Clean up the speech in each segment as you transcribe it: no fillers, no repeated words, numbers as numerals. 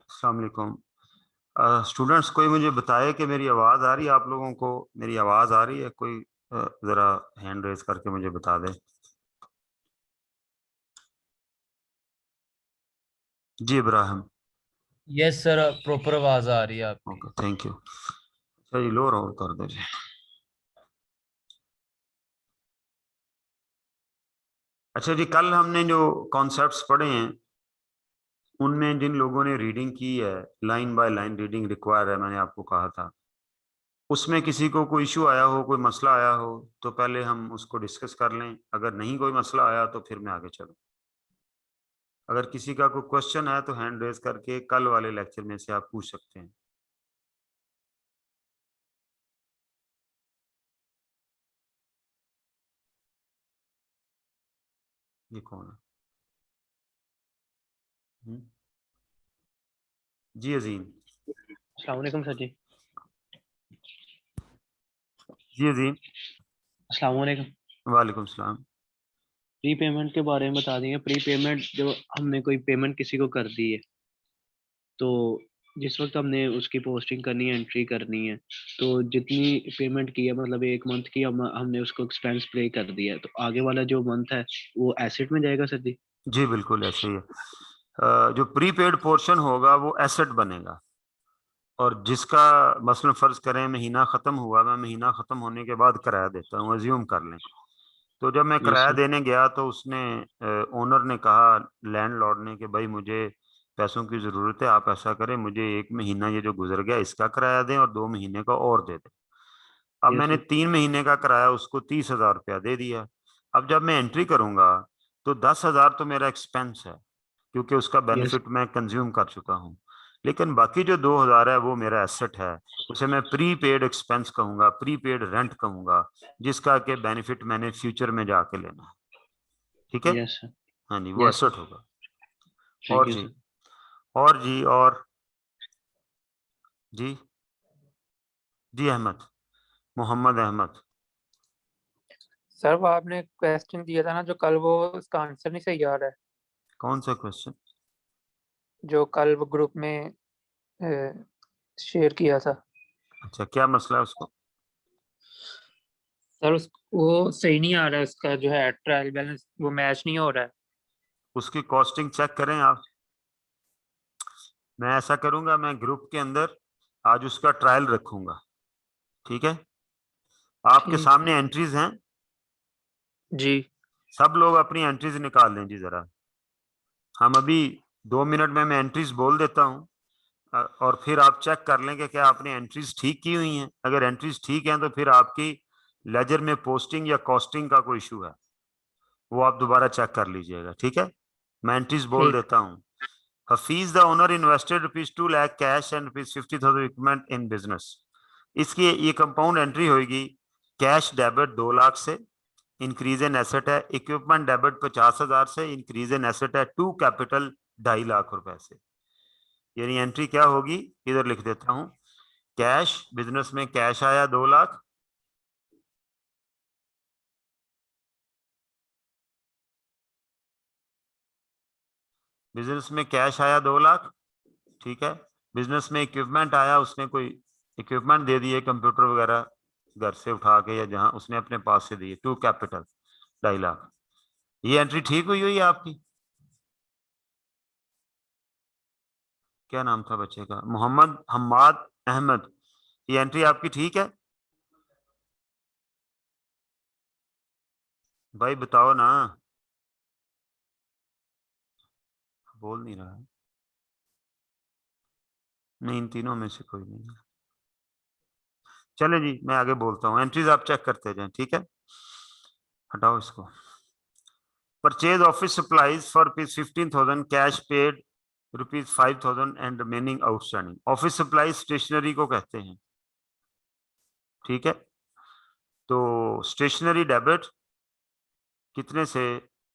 अस्सलाम वालेकुम स्टूडेंट्स। कोई मुझे बताए कि मेरी आवाज़ आ रही है, आप लोगों को मेरी आवाज़ आ रही है? कोई ज़रा हैंड रेज करके मुझे बता दे। जी इब्राहिम। यस सर, प्रॉपर आवाज आ रही है आपकी। Okay, thank you. अच्छा जी, लोअर और कर दीजिए। अच्छा जी, कल हमने जो कॉन्सेप्ट्स पढ़े हैं उनमें जिन लोगों ने रीडिंग की है, line by line reading require है, मैंने आपको कहा था, उसमें किसी को कोई इशू आया हो, कोई मसला आया हो, तो पहले हम उसको डिस्कस कर लें। अगर नहीं कोई मसला आया तो फिर मैं आगे चलूँ। अगर किसी का कोई क्वेश्चन है तो हैंड रेज करके कल वाले लेक्चर में से आप पूछ सकते हैं। ये कौन है? जी अजीम। अस्सलाम वालेकुम सर जी। जी अजीम। अस्सलाम वालेकुम। वालेकुम सलाम। प्री पेमेंट के बारे में बता देंगे। प्री पेमेंट, जो हमने कोई पेमेंट किसी को कर दी है, तो जिस वक्त हमने उसकी पोस्टिंग करनी है, एंट्री करनी है, तो जितनी पेमेंट की है, मतलब एक मंथ की, हमने उसको एक्सपेंस पे कर दिया है, तो आगे वाला जो मंथ है वो एसेट में जाएगा सर जी? जी बिल्कुल ऐसे ही है। जो प्रीपेड पोर्शन होगा वो एसेट बनेगा, और जिसका मसलन फर्ज करें महीना खत्म हुआ, मैं महीना खत्म होने के बाद किराया देता हूँ, अज्यूम कर लें। तो जब मैं यस किराया सर। देने गया तो उसने ओनर ने कहा, लैंडलॉर्ड ने, कि भाई मुझे पैसों की ज़रूरत है, आप ऐसा करें मुझे 1 महीना ये जो गुजर गया इसका किराया दें और 2 महीने का और दे दें। अब यस मैंने सर। 3 महीने का किराया उसको 30,000 रुपया दे दिया। अब जब मैं एंट्री करूंगा तो 10,000 तो मेरा एक्सपेंस है, क्योंकि उसका यस। बेनिफिट मैं कंज्यूम कर चुका हूँ। लेकिन बाकी जो 2,000 है वो मेरा एसेट है। उसे मैं प्री पेड एक्सपेंस कहूंगा, प्री पेड रेंट कहूंगा, जिसका के बेनिफिट मैंने फ्यूचर में जाके लेना है। ठीक है। Yes sir. हाँ जी, वो यस सर। एसेट होगा। थैंक और यू जी, सर। और जी, और जी, जी अहमद, मोहम्मद अहमद। सर वो आपने क्वेश्चन दिया था ना जो कल, वो उसका आंसर नहीं सही आ रहा है। कौन सा क्वेश्चन? जो कल वो ग्रुप में शेयर किया था अच्छा, क्या मसला है उसको? सर, वो सही नहीं आ रहा है। उसका जो है ट्रायल बैलेंस वो मैच नहीं हो रहा है। उसकी कॉस्टिंग चेक करें आप। मैं ऐसा करूंगा, मैं ग्रुप के अंदर आज उसका ट्रायल रखूंगा। ठीक है। आपके ठीक। सामने एंट्रीज हैं, जी। सब लोग अपनी एंट्रीज निकाल लें जी जरा। हम अभी 2 मिनट में मैं एंट्रीज बोल देता हूँ, और फिर आप चेक कर लें कि क्या आपने एंट्रीज ठीक की हुई हैं। अगर एंट्रीज ठीक हैं तो फिर आपकी लेजर में पोस्टिंग या कॉस्टिंग का कोई इशू है, वो आप दोबारा चेक कर लीजिएगा। ठीक है। मैं एंट्रीज बोल ठीक। देता हूँ। Hafeez the owner invested ₹2 lakh cash and ₹50,000 equipment in business. इसकी ये कंपाउंड एंट्री होगी। कैश डेबिट 2 लाख से, इंक्रीज इन एसेट है। इक्विपमेंट डेबिट 50,000 से, इंक्रीज इन एसेट है। टू कैपिटल 2.5 लाख रुपए से। यानी एंट्री क्या होगी, इधर लिख देता हूं। कैश, बिजनेस में कैश आया 2 लाख, बिजनेस में कैश आया 2 लाख। ठीक है। बिजनेस में इक्विपमेंट आया, उसने कोई इक्विपमेंट दे दिए, कंप्यूटर वगैरह घर से उठा के या जहां उसने अपने पास से दिए। To capital 2.5 lakh. ये एंट्री ठीक हुई हुई है आपकी? क्या नाम था बच्चे का? मोहम्मद हम्माद अहमद। ये एंट्री आपकी ठीक है? भाई बताओ ना। बोल नहीं रहा है। नहीं, इन तीनों में से कोई नहीं है। चले जी, मैं आगे बोलता हूँ। एंट्रीज आप चेक करते जाएं। ठीक है। हटाओ इसको। Purchase office supplies for ₹15,000, cash paid ₹5,000 and remaining outstanding. Office supply stationery को कहते हैं। ठीक है। तो स्टेशनरी डेबिट कितने से?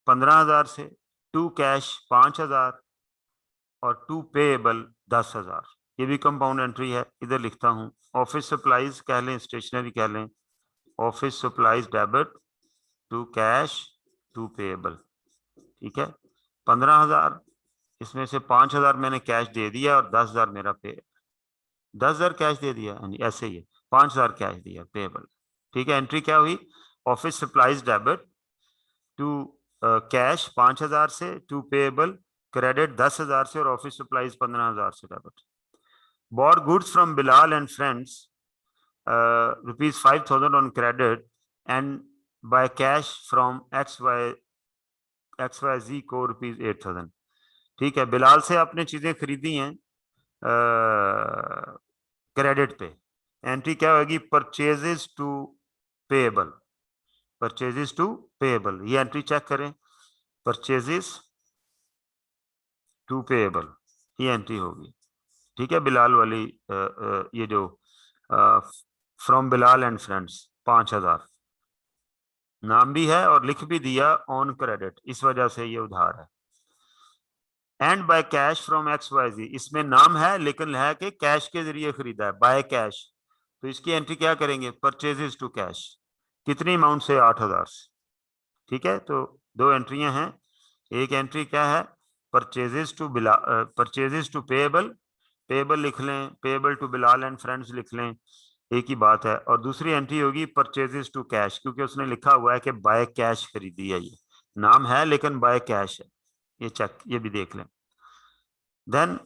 15,000 से। टू कैश 5,000 और टू पेएबल 10,000। ये भी कंपाउंड एंट्री है, इधर लिखता हूँ। ऑफिस सप्लाईज कह लें, स्टेशनरी कह लें। Office supplies debit to cash to payable. ठीक है। 15,000, इसमें से 5,000 मैंने कैश दे दिया और 10,000 मेरा पे, 10,000 कैश दे दिया, ऐसे ही है, 5,000 कैश दिया पेएबल। ठीक है, एंट्री क्या हुई, office supplies debit to cash 5,000 से, टू पेएबल क्रेडिट 10,000 से, और ऑफिस सप्लाईज 15,000 से debit. Bought goods from Bilal and friends rupees 5,000 on credit and by cash from XYZ को रुपीज 8,000। ठीक है, बिलाल से आपने चीजें खरीदी हैं क्रेडिट पे, एंट्री क्या होगी, purchases to payable, purchases to payable, ये एंट्री चेक करें, परचेजेस टू पेएबल, ये एंट्री होगी। ठीक है, बिलाल वाली ये जो फ्रॉम बिलाल एंड फ्रेंड्स 5,000 नाम भी है और लिख भी दिया ऑन क्रेडिट, इस वजह से ये उधार है। And by cash from XYZ, इसमें नाम है लेकिन है कि कैश के जरिए खरीदा है, बाय कैश, तो इसकी एंट्री क्या करेंगे, परचेजेस टू कैश, कितनी अमाउंट से, 8,000 से। ठीक है, तो दो एंट्रियां हैं, एक एंट्री क्या है, purchases to purchases to payable, payable लिख लें, payable to Bilal and friends लिख लें, एक ही बात है, और दूसरी एंट्री होगी परचेजेस टू कैश, क्योंकि उसने लिखा हुआ है कि बाय कैश खरीदी है, ये नाम है लेकिन बाय कैश है, ये चेक, ये भी देख लें। Then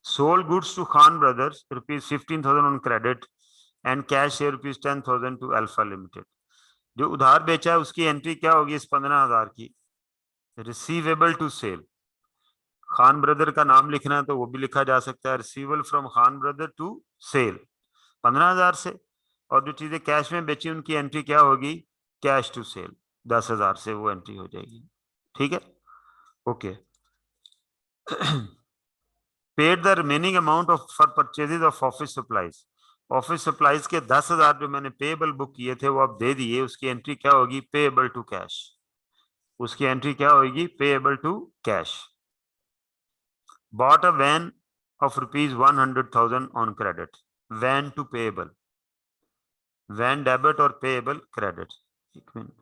sold goods to Khan Brothers rupees 15,000 on credit and cash है रुपीज 10,000 टू अल्फा लिमिटेड। जो उधार बेचा है उसकी एंट्री क्या होगी इस 15,000 की, receivable to sale, Khan Brother का नाम लिखना है तो वो भी लिखा जा सकता है, receivable from Khan Brother to sale 15,000 से, और जो चीजें कैश में बेची उनकी एंट्री क्या होगी, कैश टू सेल 10,000 से वो एंट्री हो जाएगी। ठीक है, okay. Paid the remaining amount of for purchases of office supplies, office supplies के 10,000 जो मैंने पेएबल बुक किए थे वो आप दे दिए, उसकी एंट्री क्या होगी, पेएबल टू कैश, उसकी एंट्री क्या होगी, payable to cash. Bought a van of rupees 100,000 on credit, van to payable, van debit और पेएबल क्रेडिट। एक मिनट,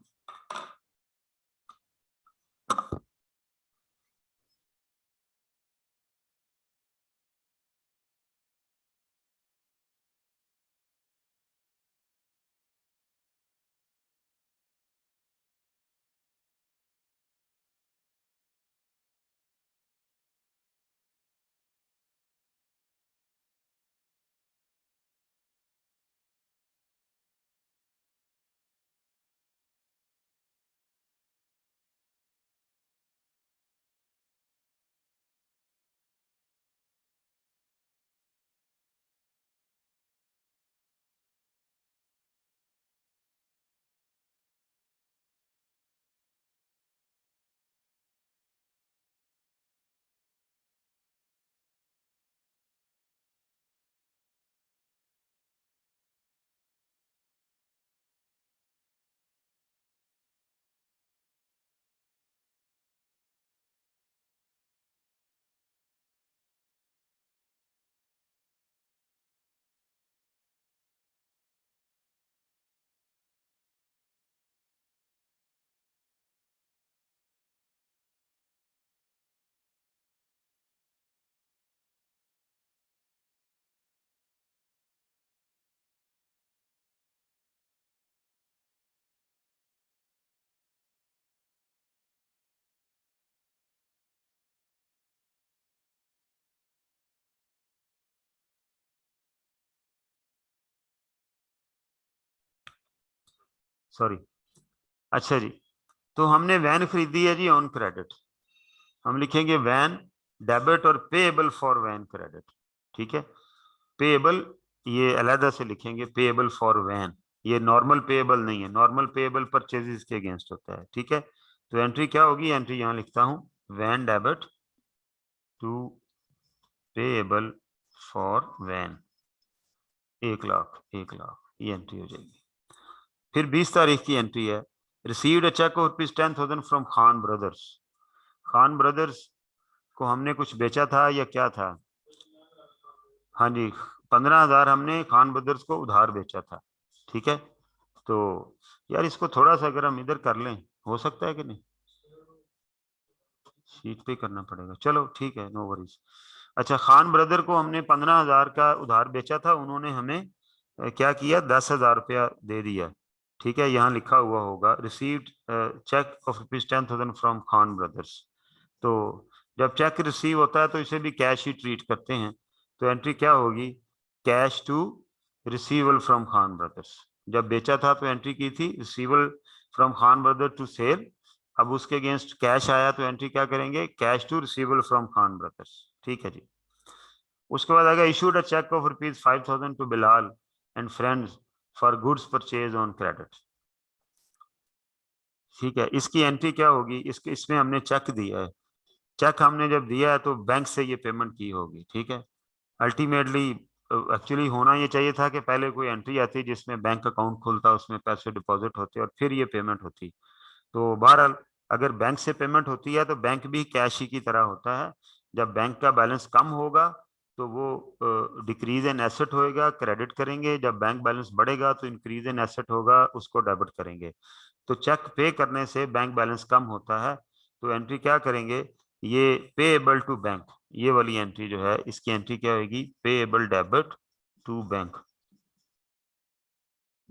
सॉरी, अच्छा जी, तो हमने वैन खरीदी है जी ऑन क्रेडिट, हम लिखेंगे वैन डेबिट और पेएबल फॉर वैन क्रेडिट। ठीक है, पेएबल ये अलहदा से लिखेंगे, पेएबल फॉर वैन, ये नॉर्मल पेएबल नहीं है, नॉर्मल पेएबल परचेजेस के अगेंस्ट होता है। ठीक है, तो एंट्री क्या होगी, एंट्री यहां लिखता हूं, van debit to payable for van 1,00,000, 1,00,000, ये एंट्री हो जाएगी। फिर 20 तारीख की एंट्री है, received a cheque of rupees 10,000 from Khan Brothers, Khan Brothers को हमने कुछ बेचा था या क्या था, हाँ जी, 15,000 हमने खान ब्रदर्स को उधार बेचा था। ठीक है, तो यार इसको थोड़ा सा अगर हम इधर कर लें हो सकता है कि नहीं, शीट पे करना पड़ेगा, चलो ठीक है, नो वरीज। अच्छा, खान ब्रदर को हमने 15,000 का उधार बेचा था, उन्होंने हमें क्या किया, 10,000 रुपया दे दिया। ठीक है, यहाँ लिखा हुआ होगा received cheque of ₹10,000 from Khan Brothers. तो जब चेक रिसीव होता है तो इसे भी कैश ही ट्रीट करते हैं, तो एंट्री क्या होगी, cash to receivable from Khan Brothers. जब बेचा था तो एंट्री की थी receivable from Khan Brother to sale, अब उसके अगेंस्ट कैश आया तो एंट्री क्या करेंगे, cash to receivable from Khan Brothers. ठीक है जी। उसके बाद आएगा issued a cheque of ₹5,000 to Bilal and Friends for goods purchase on credit. ठीक है, इसकी एंट्री क्या होगी, इसमें हमने चेक दिया है, चेक हमने जब दिया है तो बैंक से ये पेमेंट की होगी। ठीक है, अल्टीमेटली एक्चुअली होना ये चाहिए था कि पहले कोई एंट्री आती जिसमें बैंक अकाउंट खुलता, उसमें पैसे डिपॉजिट होते और फिर ये पेमेंट होती। तो बहरहाल अगर बैंक से पेमेंट होती है तो बैंक भी कैश ही की तरह होता है। जब बैंक का बैलेंस कम होगा तो वो डिक्रीज इन एसेट होएगा, क्रेडिट करेंगे। जब बैंक बैलेंस बढ़ेगा तो इंक्रीज इन एसेट होगा, उसको डेबिट करेंगे। तो चेक पे करने से बैंक बैलेंस कम होता है, तो एंट्री क्या करेंगे, ये पेएबल टू बैंक, ये वाली एंट्री जो है इसकी एंट्री क्या होगी, payable debit to bank.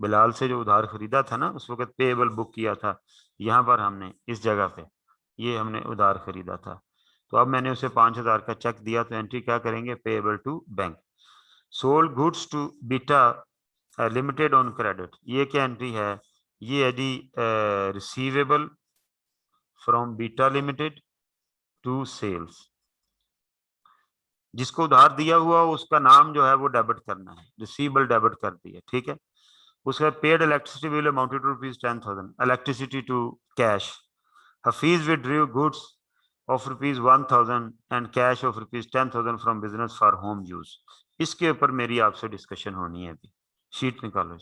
Bilal से जो उधार खरीदा था ना उस वक्त पेएबल बुक किया था, यहाँ पर हमने इस जगह पे ये हमने उधार खरीदा था, तो अब मैंने उसे 5,000 का चेक दिया, तो एंट्री क्या करेंगे, payable to bank. Sold goods to Beta Limited on credit, ये क्या एंट्री है, ये है जी receivable from Beta Limited to sales. जिसको उधार दिया हुआ उसका नाम जो है वो डेबिट करना है, रिसीवेबल डेबिट कर दिया। ठीक है, उसका paid electricity bill amounted to ₹10,000, electricity to cash. Hafeez withdrew goods of ₹1,000 and cash of ₹10,000 from business for home use. इसके ऊपर मेरी आपसे डिस्कशन होनी है अभी, शीट निकालो।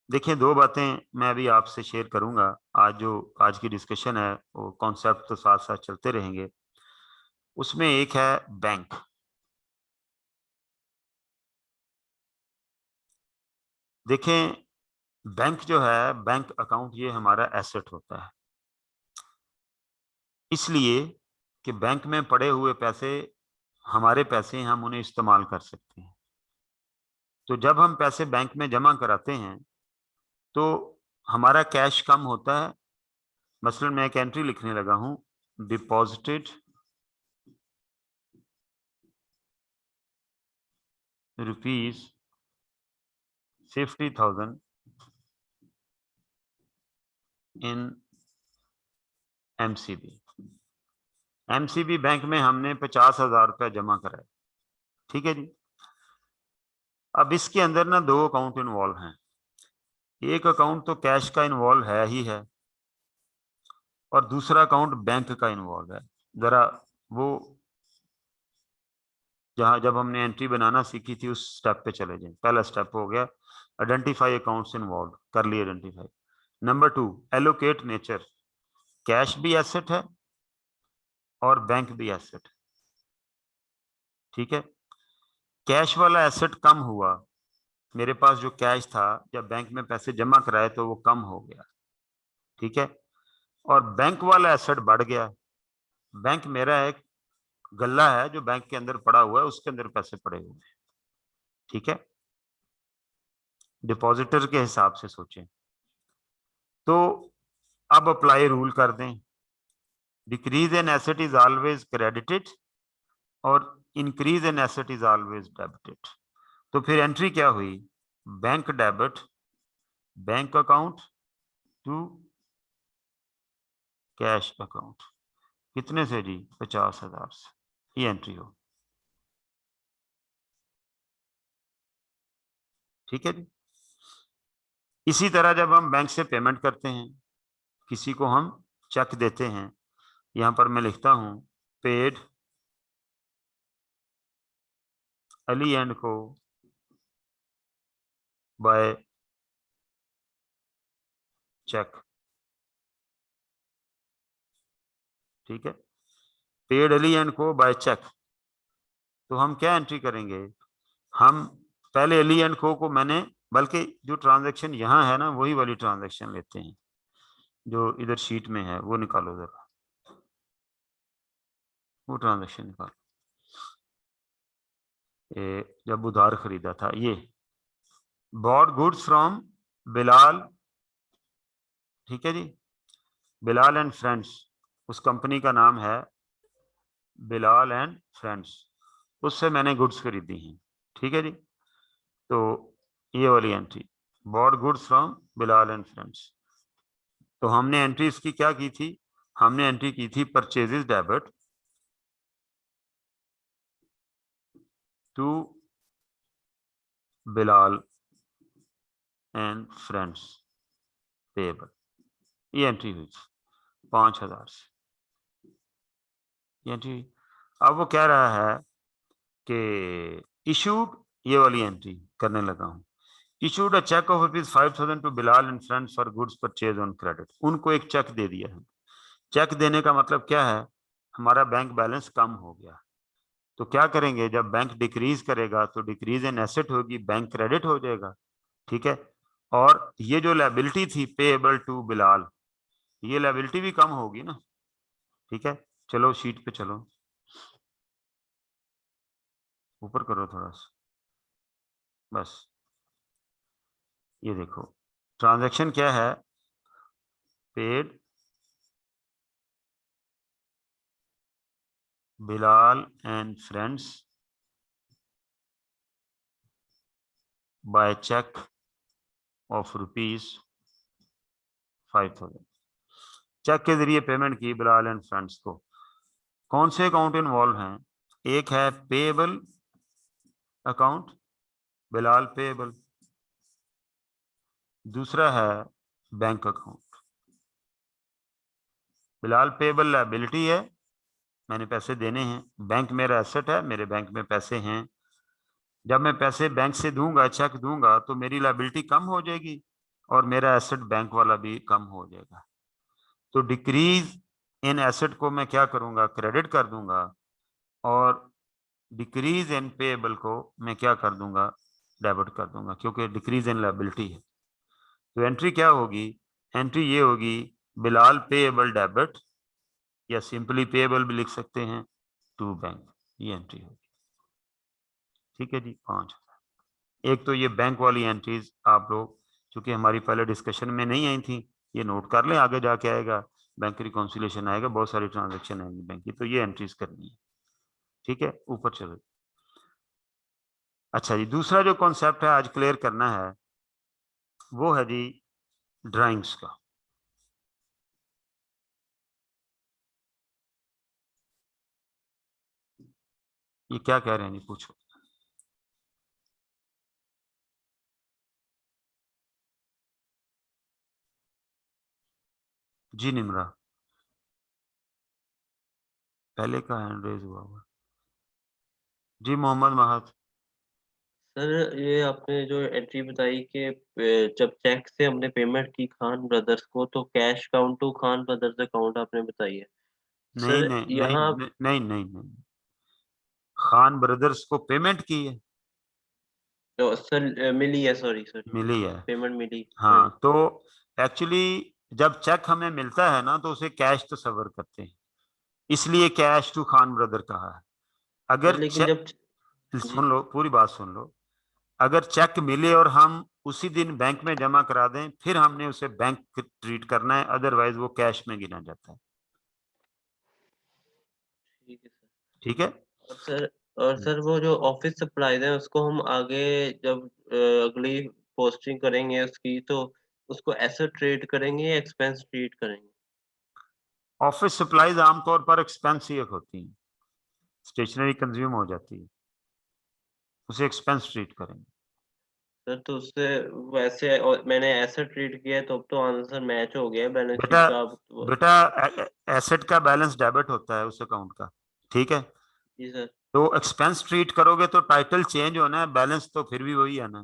देखिए, दो बातें मैं अभी आपसे शेयर करूंगा। आज की डिस्कशन है वो कॉन्सेप्ट तो साथ साथ चलते रहेंगे। उसमें एक है बैंक। देखें, बैंक जो है, बैंक अकाउंट, ये हमारा एसेट होता है, इसलिए कि बैंक में पड़े हुए पैसे हमारे पैसे, हम उन्हें इस्तेमाल कर सकते हैं। तो जब हम पैसे बैंक में जमा कराते हैं तो हमारा कैश कम होता है। मसलन मैं एक एंट्री लिखने लगा हूं, डिपॉजिटेड ₹50,000 इन एमसीबी। एमसीबी बैंक में हमने 50,000 रुपया जमा कराया। ठीक है जी। अब इसके अंदर ना दो अकाउंट इन्वॉल्व हैं। एक अकाउंट तो कैश का इन्वॉल्व है ही है, और दूसरा अकाउंट बैंक का इन्वॉल्व है। जरा वो जहां जब हमने एंट्री बनाना सीखी थी उस स्टेप पे चले जाएं। पहला स्टेप हो गया आइडेंटिफाई अकाउंट्स इन्वॉल्व, कर लिए identify. Number 2, allocate nature. Cash भी एसेट है और बैंक भी एसेट। ठीक है, कैश वाला एसेट कम हुआ, मेरे पास जो कैश था जब बैंक में पैसे जमा कराए तो वो कम हो गया। ठीक है, और बैंक वाला एसेट बढ़ गया। बैंक मेरा एक गल्ला है जो बैंक के अंदर पड़ा हुआ है, उसके अंदर पैसे पड़े हुए हैं। ठीक है, डिपॉजिटर के हिसाब से सोचें। तो अब अप्लाई रूल कर दें, decrease in asset is always credited और increase in asset is always debited. तो फिर एंट्री क्या हुई, bank debit, bank account to cash account. कितने से जी, 50,000 से। ये एंट्री हो। ठीक है जी। इसी तरह जब हम बैंक से पेमेंट करते हैं, किसी को हम चेक देते हैं, यहां पर मैं लिखता हूं पेड अली एंड को बाय चेक। ठीक है, पेड अली एंड को बाय चेक। तो हम क्या एंट्री करेंगे, हम पहले अली एंड को मैंने, बल्कि जो ट्रांजैक्शन यहाँ है ना वही वाली ट्रांजैक्शन लेते हैं। जो इधर शीट में है वो निकालो जरा, वो ट्रांजैक्शन निकालो। जब उधार खरीदा था, ये बॉट गुड्स फ्रॉम बिलाल, ठीक है जी, बिलाल एंड फ्रेंड्स, उस कंपनी का नाम है बिलाल एंड फ्रेंड्स, उससे मैंने गुड्स खरीदी हैं, ठीक है जी। तो ये वाली entry, bought goods from Bilal and friends. तो हमने एंट्री इसकी क्या की थी, हमने एंट्री की थी purchases debit to Bilal and Friends payable, ये एंट्री हुई 5,000 से, ये एंट्री। अब वो कह रहा है कि इशूड, ये वाली एंट्री करने लगा हूं, issued a cheque of ₹5,000 to Bilal and Friends for goods purchase on credit. उनको एक चेक दे दिया है। चेक देने का मतलब क्या है, हमारा बैंक बैलेंस कम हो गया, तो क्या करेंगे, जब बैंक डिक्रीज करेगा तो डिक्रीज इन एसेट होगी, बैंक क्रेडिट हो जाएगा, ठीक है। और ये जो लायबिलिटी थी पेएबल टू बिलाल, ये लायबिलिटी भी कम होगी ना, ठीक है। चलो शीट पे चलो, ऊपर करो थोड़ा सा, बस ये देखो ट्रांजैक्शन क्या है, paid Bilal and Friends by cheque of ₹5,000, cheque के जरिए पेमेंट की बिलाल एंड फ्रेंड्स को। कौन से अकाउंट इन्वॉल्व हैं, एक है पेएबल अकाउंट, बिलाल पेएबल, दूसरा है bank account. Bilal payable liability है, मैंने पैसे देने हैं, बैंक मेरा एसेट है, मेरे बैंक में पैसे हैं, जब मैं पैसे बैंक से दूंगा, चेक दूंगा, तो मेरी लायबिलिटी कम हो जाएगी और मेरा एसेट बैंक वाला भी कम हो जाएगा। तो डिक्रीज इन एसेट को मैं क्या करूंगा, क्रेडिट कर दूंगा, और डिक्रीज इन पेएबल को मैं क्या कर दूंगा, डेबिट कर दूंगा, क्योंकि डिक्रीज इन लायबिलिटी है। तो एंट्री क्या होगी, एंट्री ये होगी, बिलाल पेएबल डेबिट, या सिंपली पेएबल भी लिख सकते हैं, टू बैंक, ये एंट्री होगी, ठीक है जी। 5, एक तो ये बैंक वाली एंट्रीज आप लोग, चूंकि हमारी पहले डिस्कशन में नहीं आई थी, ये नोट कर लें, आगे जाके आएगा, बैंक रिकॉन्सिलेशन आएगा, बहुत सारी ट्रांजेक्शन आएंगी बैंक की, तो ये एंट्रीज करनी है, ठीक है। ऊपर चलो। अच्छा जी, दूसरा जो कॉन्सेप्ट है आज क्लियर करना है, वो है जी ड्राइंग्स का। ये क्या कह रहे हैं जी, पूछो। जी निमरा, पहले का हैंड रेज हुआ जी। मोहम्मद महत, सर ये आपने जो एंट्री बताई कि जब चेक से हमने पेमेंट की खान ब्रदर्स को, तो cash count to Khan Brothers account आपने बताई है नहीं सर। नहीं नहीं यहाँ नहीं नहीं नहीं नहीं, खान ब्रदर्स को पेमेंट की है, तो सर मिली है, सॉरी सॉरी, मिली है, पेमेंट मिली। हाँ जी। हाँ। तो एक्चुअली जब चेक हमें मिलता है ना, तो उसे कैश तस्वर करते हैं, इसलिए कैश टू खान ब्रदर कहा है। सर अगर लेकिन चेक, जब जी सुन लो पूरी बात सुन लो, अगर चेक मिले और हम उसी दिन बैंक में जमा करा दें, फिर हमने उसे बैंक ट्रीट करना है, अदरवाइज वो कैश में गिना जाता है, ठीक है सर। ठीक है। और सर और सर वो जो ऑफिस सप्लाईज है उसको हम आगे जब अगली पोस्टिंग करेंगे उसकी, तो उसको एसेट ट्रीट करेंगे या एक्सपेंस ट्रीट करेंगे? ऑफिस सप्लाईज आमतौर पर एक्सपेंसिव होती हैं, स्टेशनरी कंज्यूम हो जाती है, उसे एक्सपेंस ट्रीट करेंगे। सर तो उससे वैसे, और मैंने एसेट ट्रीट किया है, तो अब तो आंसर मैच हो गया बैलेंस बेटा, शीट का अब तो। बेटा एसेट का बैलेंस डेबिट होता है उस अकाउंट का, ठीक है। जी सर। तो एक्सपेंस ट्रीट करोगे तो टाइटल चेंज होना है, बैलेंस तो फिर भी वही है ना,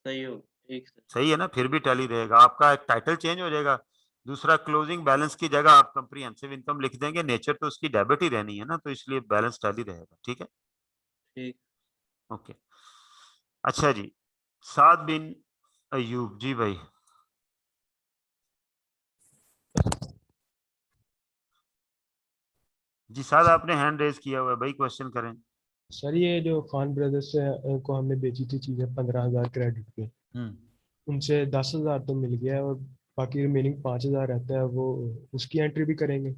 सही हो, ठीक सर। सही है ना, फिर भी टैली रहेगा, आपका एक टाइटल चेंज हो जाएगा। दूसरा, क्लोजिंग बैलेंस की जगह आप कंप्रीहेंसिव इनकम लिख देंगे, नेचर तो उसकी डेबिट ही रहनी है ना, तो इसलिए बैलेंस टैली रहेगा, ठीक है। ठीक। ओके, अच्छा जी, साद बिन अयूब जी भाई, जी साहब आपने हैंड रेज किया हुआ है भाई, क्वेश्चन करें। सर ये जो खान ब्रदर्स से को हमने बेची थी चीजें 15,000 क्रेडिट पे, हम्म, उनसे 10,000 तो मिल गया है और बाकी रिमेनिंग 5,000 रहता है, वो उसकी एंट्री भी करेंगे?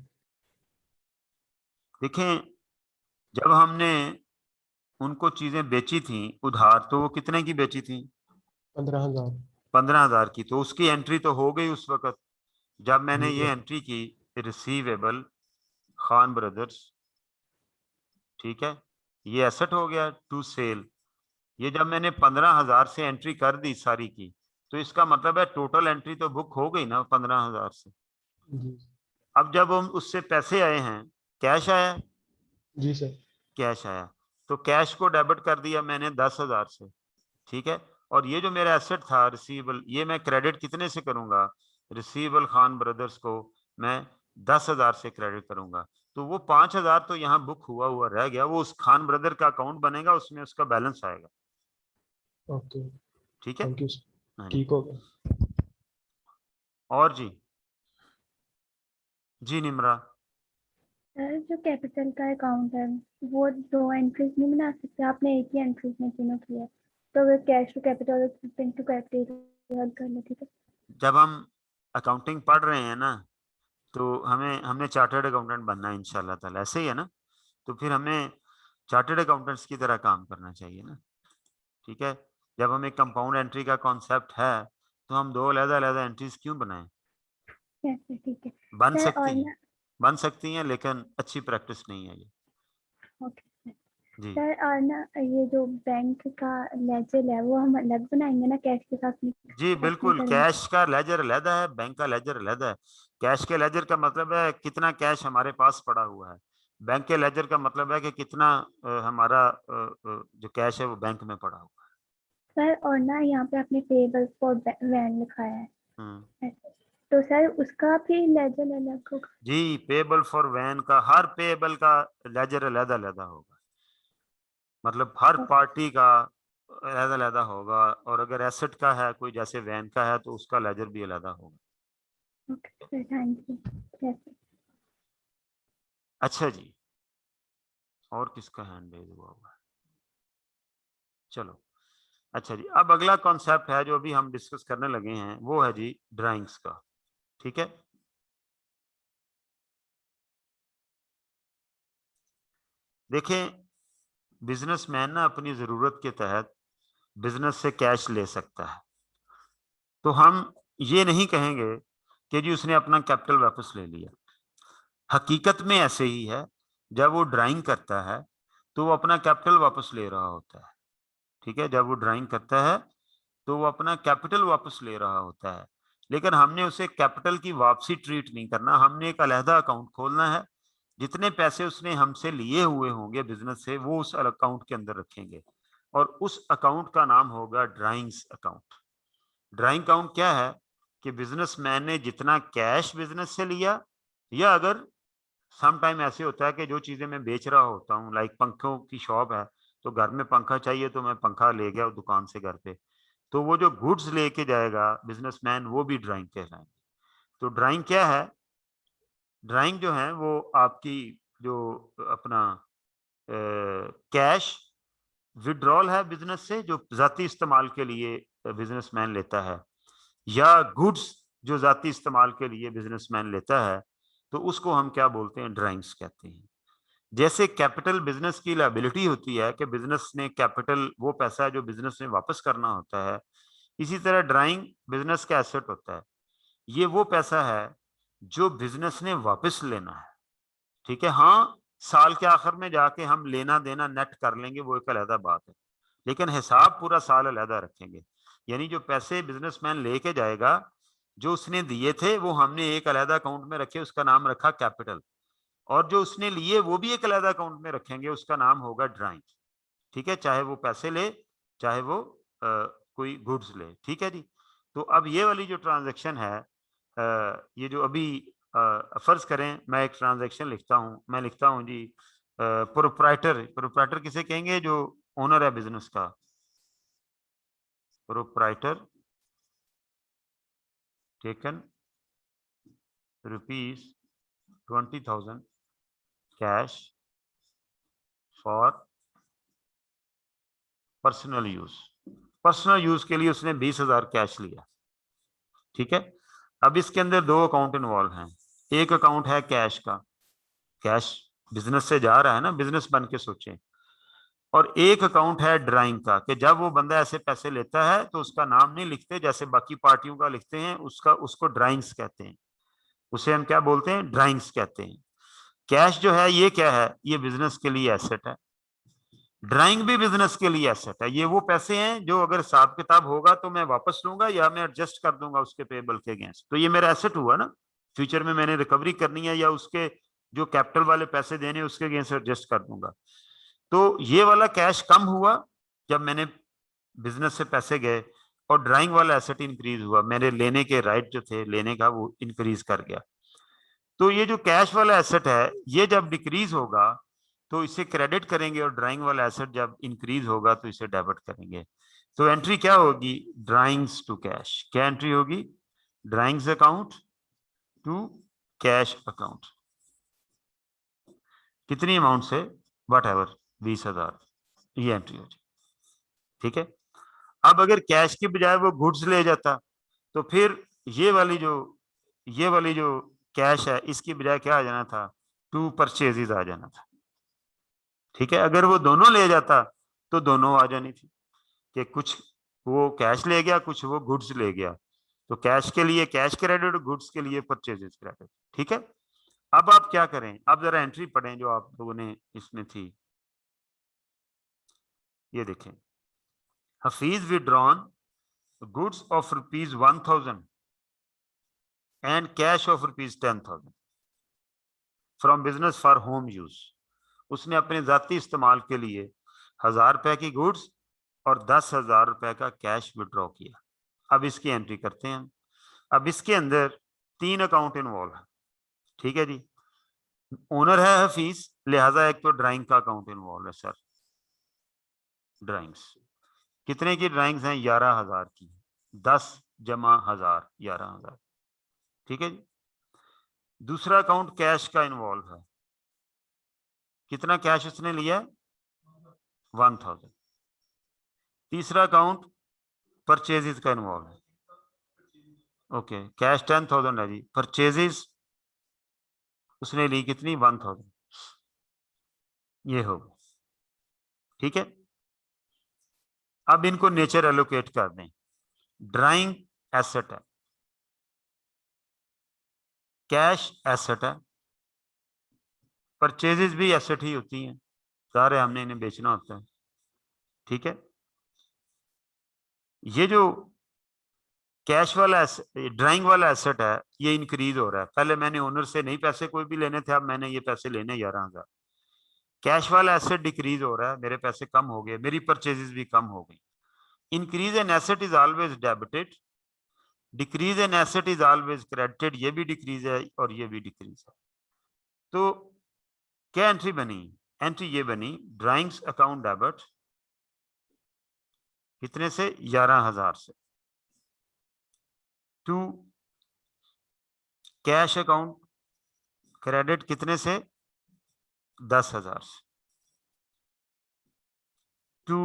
देखें जब हमने उनको चीजें बेची थी उधार, तो वो कितने की बेची थी? 15,000। 15,000 की, तो उसकी एंट्री तो हो गई उस वक्त जब मैंने जी ये सर। एंट्री की, रिसीवेबल खान ब्रदर्स, ठीक है, ये एसेट हो गया टू सेल। ये जब मैंने 15,000 से एंट्री कर दी सारी की, तो इसका मतलब है टोटल एंट्री तो बुक हो गई ना 15,000 से। जी अब जब हम उससे पैसे आए हैं, कैश आया, जी सर। कैश आया, तो कैश को डेबिट कर दिया मैंने 10,000 से, ठीक है। और ये जो मेरा एसेट था रिसीवेबल, ये मैं क्रेडिट कितने से करूंगा? रिसीवेबल खान ब्रदर्स को मैं 10,000 से क्रेडिट करूंगा। तो वो 5,000 तो यहाँ बुक हुआ हुआ रह गया, वो उस खान ब्रदर का अकाउंट बनेगा, उसमें उसका बैलेंस आएगा। ओके, ठीक है। Thank you sir. हाँ जी। ठीक हो गया। और जी, जी निम्रा। सर जो कैपिटल का अकाउंट है वो दो एंट्रीज नहीं बना सकते, आपने एक ही एंट्रीज में तीनों किया, तो अगर cash to capital to capital कर लो, ठीक है। जब हम अकाउंटिंग पढ़ रहे हैं ना, तो हमने चार्टर्ड अकाउंटेंट बनना है इंशाल्लाह ताला, ऐसे ही है ना? तो फिर हमें चार्टर्ड अकाउंटेंट्स की तरह काम करना चाहिए ना, ठीक है। जब हमें कंपाउंड एंट्री का कॉन्सेप्ट है, तो हम दो अलग-अलग एंट्रीज क्यों बनाएं? कैसे, ठीक है बन सर। और सकती हैं, ना, बन सकती हैं, लेकिन अच्छी प्रैक्टिस नहीं है ये। Okay sir. जी सर और ना ये जो बैंक का लेजर है वो हम अलग बनाएंगे ना, कैश के साथ जी मिक्स नहीं बिल्कुल, करेंगे? कैश का लेजर अलहदा है, बैंक का लेजर अलहदा है। कैश के लेजर का मतलब है कितना कैश हमारे पास पड़ा हुआ है, बैंक के लेजर का मतलब है कि कितना हमारा जो कैश है वो बैंक में पड़ा हुआ सर और ना यहाँ पे आपने पेबल फॉर वैन लिखाया है। है, तो सर उसका भी लेजर अलग होगा? जी पेबल फॉर वैन का, हर पेबल का लेजर अलहदा अलहदा होगा, मतलब हर पार्टी का अलहदा अलहदा होगा। और अगर एसेट का है कोई, जैसे वैन का है, तो उसका लेजर भी अलहदा होगा। Okay sir, thank you. Yes. अच्छा जी, और किसका हैंड रेज हुआ हुआ है? चलो, अच्छा जी, अब अगला कॉन्सेप्ट है जो अभी हम डिस्कस करने लगे हैं, वो है जी ड्राइंग्स का, ठीक है। देखें, बिजनेसमैन ना अपनी जरूरत के तहत बिजनेस से कैश ले सकता है, तो हम ये नहीं कहेंगे कि जी उसने अपना कैपिटल वापस ले लिया। हकीकत में ऐसे ही है, जब वो ड्राइंग करता है तो वो अपना कैपिटल वापस ले रहा होता है, ठीक है। जब वो ड्राइंग करता है तो वो अपना कैपिटल वापस ले रहा होता है, लेकिन हमने उसे कैपिटल की वापसी ट्रीट नहीं करना, हमने एक अलहदा अकाउंट खोलना है। जितने पैसे उसने हमसे लिए हुए होंगे बिजनेस से, वो उस अकाउंट के अंदर रखेंगे, और उस अकाउंट का नाम होगा ड्राइंग्स अकाउंट। ड्राइंग अकाउंट क्या है कि बिजनेसमैन ने जितना कैश बिजनेस से लिया, या अगर सम टाइम ऐसे होता है कि जो चीजें मैं बेच रहा होता हूँ, लाइक पंखों की शॉप है, तो घर में पंखा चाहिए तो मैं पंखा ले गया दुकान से घर पे, तो वो जो गुड्स लेके जाएगा बिजनेसमैन, वो भी ड्राइंग कहलाएंगे। तो ड्राइंग क्या है? ड्राइंग जो है वो आपकी जो अपना कैश विड्रॉल है बिजनेस से, जो जाती इस्तेमाल के लिए बिजनेसमैन लेता है, या गुड्स जो जाती इस्तेमाल के लिए बिजनेसमैन लेता है, तो उसको हम क्या बोलते हैं? ड्राइंग्स कहते हैं। जैसे कैपिटल बिजनेस की लायबिलिटी होती है कि बिजनेस ने कैपिटल, वो पैसा है जो बिजनेस ने वापस करना होता है, इसी तरह ड्राइंग बिजनेस का एसेट होता है। ये वो पैसा है जो बिजनेस ने वापस लेना है, ठीक है। हाँ, साल के आखिर में जाके हम लेना देना नेट कर लेंगे, वो एक अलहदा बात है, लेकिन हिसाब पूरा साल अलहदा रखेंगे। यानी जो पैसे बिजनेसमैन लेके जाएगा, जो उसने दिए थे वो हमने एक अलहदा अकाउंट में रखे, उसका नाम रखा कैपिटल, और जो उसने लिए वो भी एक अलहदा अकाउंट में रखेंगे, उसका नाम होगा ड्राइंग, ठीक है। चाहे वो पैसे ले, चाहे वो कोई गुड्स ले, ठीक है जी। तो अब ये वाली जो ट्रांजैक्शन है, ये जो अभी फर्ज करें मैं एक ट्रांजैक्शन लिखता हूँ, मैं लिखता हूँ जी प्रोप्राइटर। प्रोप्राइटर किसे कहेंगे? जो ओनर है बिजनेस का, proprietor taken rupees 20,000 cash for personal use. Personal use के लिए उसने 20,000 कैश लिया, ठीक है। अब इसके अंदर दो अकाउंट इन्वॉल्व हैं। एक अकाउंट है कैश का, कैश बिजनेस से जा रहा है ना, बिजनेस बन के सोचे। और एक अकाउंट है ड्राइंग का, कि जब वो बंदा ऐसे पैसे लेता है तो उसका नाम नहीं लिखते जैसे बाकी पार्टियों का लिखते हैं, उसको ड्राइंग्स कहते हैं। उसे हम क्या बोलते हैं? ड्राइंग्स कहते हैं। कैश जो है ये क्या है? ये बिजनेस के लिए एसेट है। ड्राइंग भी बिजनेस के लिए एसेट है। ये वो पैसे हैं जो अगर हिसाब किताब होगा तो मैं वापस लूंगा या मैं एडजस्ट कर दूंगा उसके पेबल के अगेंस्ट। तो ये मेरा एसेट हुआ ना, फ्यूचर में मैंने रिकवरी करनी है या उसके जो कैपिटल वाले पैसे देने उसके अगेंस्ट एडजस्ट कर दूंगा। तो ये वाला कैश कम हुआ जब मैंने बिजनेस से पैसे गए, और ड्राइंग वाला एसेट इंक्रीज हुआ, मेरे लेने के राइट जो थे लेने का वो इंक्रीज कर गया। तो ये जो कैश वाला एसेट है ये जब डिक्रीज होगा तो इसे क्रेडिट करेंगे, और ड्राइंग वाला एसेट जब इंक्रीज होगा तो इसे डेबिट करेंगे। तो एंट्री क्या होगी? Drawings to cash. क्या एंट्री होगी? Drawings account to cash account. कितनी अमाउंट से? वट एवर 20,000, ये एंट्री हो जाए, ठीक है। अब अगर कैश की बजाय वो गुड्स ले जाता तो फिर ये वाली जो कैश है इसकी बजाय क्या आ जाना था? टू परचेजेस आ जाना था, ठीक है। अगर वो दोनों ले जाता तो दोनों आ जानी थी, कि कुछ वो कैश ले गया, कुछ वो गुड्स ले गया। तो कैश के लिए कैश क्रेडिट, गुड्स के लिए परचेजेस क्रेडिट, ठीक है। अब आप क्या करें? अब जरा एंट्री पढ़ें जो आप लोगों ने इसमें थी, ये देखें। Hafeez withdrawn goods of ₹1,000 and cash of ₹10,000 from business for home use। उसने अपने जाती इस्तेमाल के लिए 1,000 रुपए की गुड्स और 10,000 रुपए का कैश विड्रॉ किया। अब इसकी एंट्री करते हैं। अब इसके अंदर 3 अकाउंट इन्वॉल्व है, ठीक है जी। ओनर है हफीज, लिहाजा एक तो ड्राइंग का अकाउंट इन्वॉल्व है सर। ड्राइंग्स कितने की ड्राइंग्स हैं? 11,000 की। 10 जमा 1,000, 11,000, ठीक है जी। दूसरा अकाउंट कैश का इन्वॉल्व है। कितना कैश उसने लिया? 1,000। तीसरा अकाउंट परचेजेस का इन्वॉल्व है। ओके, कैश 10,000 है जी, परचेजेस उसने ली कितनी? 1,000। ये हो, ठीक है। अब इनको नेचर एलोकेट कर दें। ड्राइंग एसेट है, कैश एसेट है, परचेजेस भी एसेट ही होती हैं, सारे हमने इन्हें बेचना होता है, ठीक है। ये जो कैश वाला ड्राइंग वाला एसेट है ये इंक्रीज हो रहा है। पहले मैंने ओनर से नहीं पैसे कोई भी लेने थे, अब मैंने ये पैसे लेने 11,000। कैश वाला एसेट डिक्रीज हो रहा है, मेरे पैसे कम हो गए, मेरी परचेजेस भी कम हो गई। Increase in asset is always debited, decrease in asset is always credited. ये भी डिक्रीज है और ये भी डिक्रीज है। तो क्या एंट्री बनी? एंट्री ये बनी, ड्राइंग्स अकाउंट डेबिट कितने से? 11,000 से, टू कैश अकाउंट क्रेडिट कितने से? 10,000 से, टू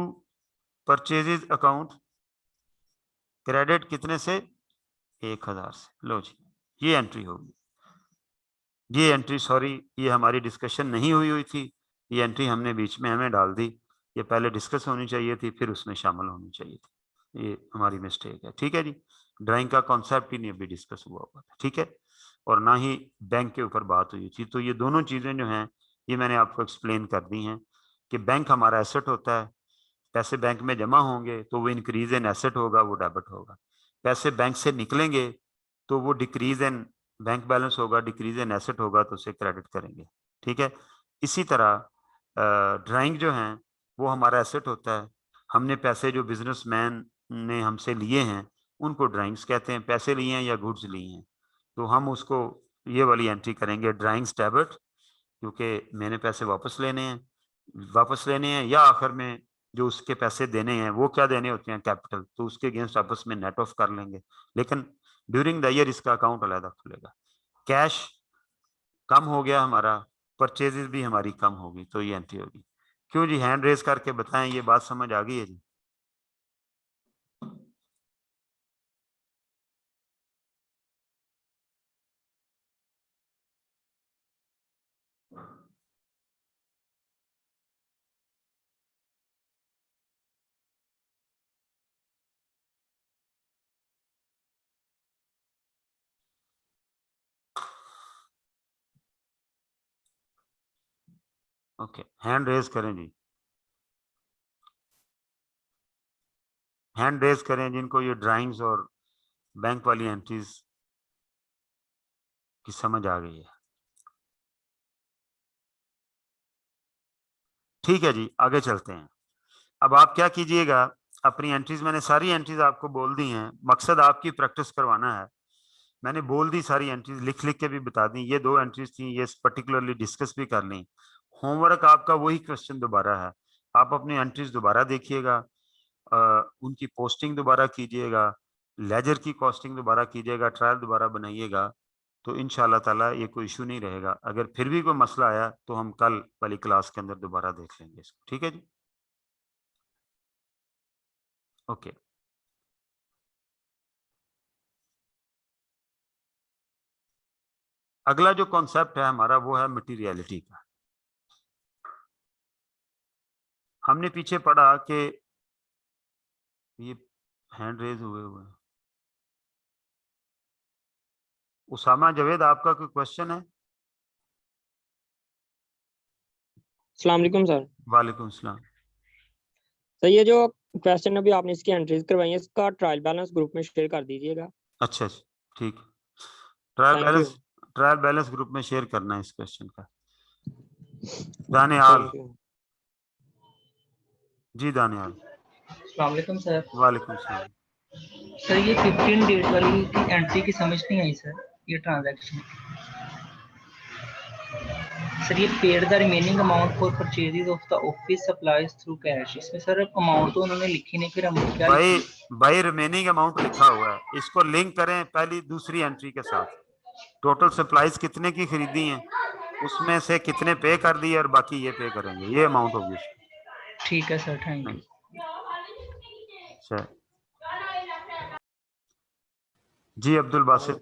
परचेजेस अकाउंट क्रेडिट कितने से? 1,000 से। लो जी, ये एंट्री होगी। ये एंट्री, सॉरी, ये हमारी डिस्कशन नहीं हुई थी, ये एंट्री हमने बीच में हमें डाल दी। ये पहले डिस्कस होनी चाहिए थी, फिर उसमें शामिल होनी चाहिए थी, ये हमारी मिस्टेक है, ठीक है जी। ड्राइंग का कॉन्सेप्ट ही नहीं अभी डिस्कस हुआ था, ठीक है, और ना ही बैंक के ऊपर बात हुई थी। तो ये दोनों चीज़ें जो हैं ये मैंने आपको एक्सप्लेन कर दी हैं कि बैंक हमारा एसेट होता है, पैसे बैंक में जमा होंगे तो वो इंक्रीज इन एसेट होगा, वो डेबिट होगा। पैसे बैंक से निकलेंगे तो वो डिक्रीज इन बैंक बैलेंस होगा, डिक्रीज इन एसेट होगा तो उसे क्रेडिट करेंगे, ठीक है। इसी तरह ड्राइंग जो है वो हमारा एसेट होता है। हमने पैसे जो बिजनेसमैन ने हमसे लिए हैं उनको ड्राइंग्स कहते हैं, पैसे लिए हैं या गुड्स लिए हैं। तो हम उसको ये वाली एंट्री करेंगे, ड्राइंग्स डेबिट, क्योंकि मैंने पैसे वापस लेने हैं, या आखिर में जो उसके पैसे देने हैं वो क्या देने होते हैं? कैपिटल, तो उसके अगेंस्ट आपस में नेट ऑफ कर लेंगे। लेकिन ड्यूरिंग द ईयर इसका अकाउंट अलग खुलेगा। कैश कम हो गया हमारा, परचेजेस भी हमारी कम होगी, तो ये एंट्री होगी। क्यों जी, हैंड रेज करके बताएं, ये बात समझ आ गई है जी? ओके, हैंड रेज करें जी, हैंड रेज करें जिनको ये ड्राइंग्स और बैंक वाली एंट्रीज की समझ आ गई है। ठीक है जी, आगे चलते हैं। अब आप क्या कीजिएगा, अपनी एंट्रीज, मैंने सारी एंट्रीज आपको बोल दी हैं, मकसद आपकी प्रैक्टिस करवाना है। मैंने बोल दी सारी एंट्रीज, लिख लिख के भी बता दी, ये 2 एंट्रीज थी, ये पर्टिकुलरली डिस्कस भी कर ली। होमवर्क आपका वही क्वेश्चन दोबारा है, आप अपनी एंट्रीज दोबारा देखिएगा, उनकी पोस्टिंग दोबारा कीजिएगा, लेजर की कॉस्टिंग दोबारा कीजिएगा, ट्रायल दोबारा बनाइएगा, तो इंशाल्लाह ताला ये कोई इशू नहीं रहेगा। अगर फिर भी कोई मसला आया तो हम कल वाली क्लास के अंदर दोबारा देख लेंगे इसको, ठीक है जी? ओके, अगला जो कॉन्सेप्ट है हमारा वो है मटीरियलिटी का। हमने पीछे पढ़ा कि ये हैंड रेज हुए हुए हैं। उसामा जावेद, आपका कोई क्वेश्चन है? अस्सलाम वालेकुम सर। वालेकुम सलाम। सर ये जो क्वेश्चन अभी आपने इसकी एंट्रीज करवाई है, इसका ट्रायल बैलेंस ग्रुप में शेयर कर दीजिएगा। अच्छा अच्छा, ठीक। Trial thank balance, you. Trial balance group में शेयर करना है इस क्वेश्चन का। Daniyal, thank you. जी दानियाल। अस्सलाम वालेकुम सर। वालेकुम सलाम। सर ये 15 डेट वाली की एंट्री की समझ नहीं आई सर, ये ट्रांजैक्शन। सर ये paid the remaining amount for purchases of the office supplies through cash, इसमें सर अमाउंट तो उन्होंने लिखी नहीं, फिर हम क्या भाई लिखें? भाई रिमेनिंग अमाउंट लिखा हुआ है, इसको लिंक करें पहली दूसरी एंट्री के साथ। टोटल सप्लाईज कितने की खरीदी हैं, उसमें से कितने पे कर दिए और बाकी ये पे करेंगे, ये अमाउंट होगी उसकी। ठीक है सर, थैंक यू। अच्छा जी, अब्दुल बासित।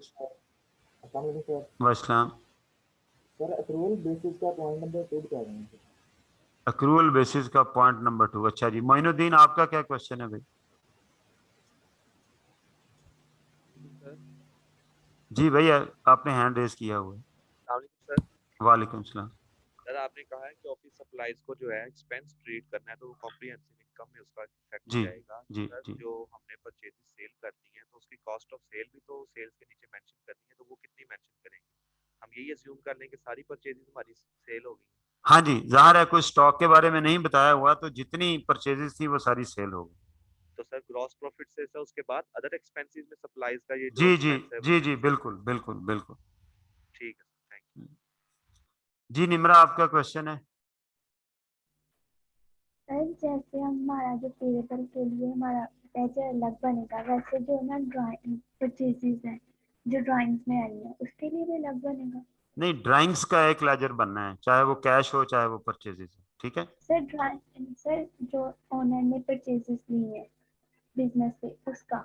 वालेकुम। सर अक्रूवल बेसिस का पॉइंट नंबर 2 बता रहे हैं। अक्रूवल बेसिस का पॉइंट नंबर 2, अच्छा जी। मोइनुद्दीन, आपका क्या क्वेश्चन है भाई? जी भैया, आपने हैंड रेज किया हुआ है। सर वालेकुम सलाम। सर आपने कहा है कि ऑफिस सप्लाईज को जो है एक्सपेंस ट्रीट करना है, तो वो कॉम्प्रिहेंसिव इनकम में उसका इफेक्ट जी जाएगा। जी सर जी। जो हमने परचेजेस सेल करनी है तो उसकी कॉस्ट ऑफ सेल भी तो सेल्स के नीचे मेंशन करनी है, तो वो कितनी मेंशन करेंगे? हम यही अज्यूम कर लें कि सारी परचेजेस हमारी सेल हो गई। हाँ जी, जाहिर है कोई स्टॉक के बारे में नहीं बताया हुआ, तो जितनी परचेजेस थी वो सारी सेल हो गई। तो सर ग्रॉस प्रॉफिट से सर उसके बाद अदर एक्सपेंसेस में सप्लाईज का ये जो जी जी एक्सपेंस है जी जी, बिल्कुल बिल्कुल बिल्कुल। ठीक है सर, थैंक यू। जी निम्रा, आपका क्वेश्चन है? सर जैसे हमारा जो पेरेबल के लिए हमारा लेजर अलग बनेगा, वैसे जो ना ड्राइंग परचेजेस हैं जो ड्राइंग्स में आई है उसके लिए भी अलग बनेगा? नहीं, ड्राइंग्स का एक लेजर बनना है, चाहे वो कैश हो चाहे वो परचेजेस हो, ठीक है? सर जो ओनर ने परचेजेस ली है बिजनेस से उसका।